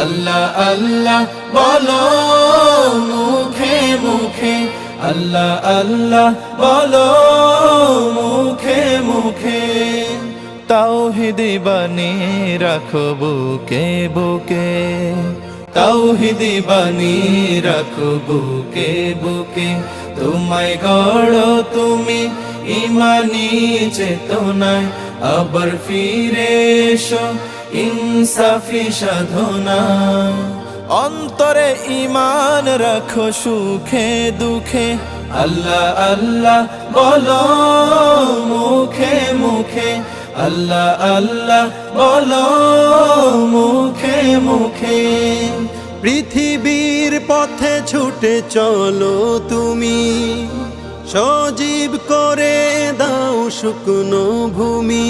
আল্লাহ আল্লাহ বলো মুখে মুখে, আল্লাহ আল্লাহ বলো মুখে মুখে। তাওহীদি বাণী রাখো বুকে বুকে, তাওহীদি বাণী রাখো বুকে বুকে। তোমায় গড়ো তুমি ইমানি চেতনায়, আবার ফিরে এসো ইনসাফি সাধনা। অন্তরে ঈমান রাখো সুখে দুঃখে, আল্লাহ আল্লাহ বলো মুখে মুখে, আল্লাহ আল্লাহ বলো মুখে মুখে। পৃথিবীর পথে ছুটে চলো তুমি, সজীব করে দাও শুকনো ভূমি।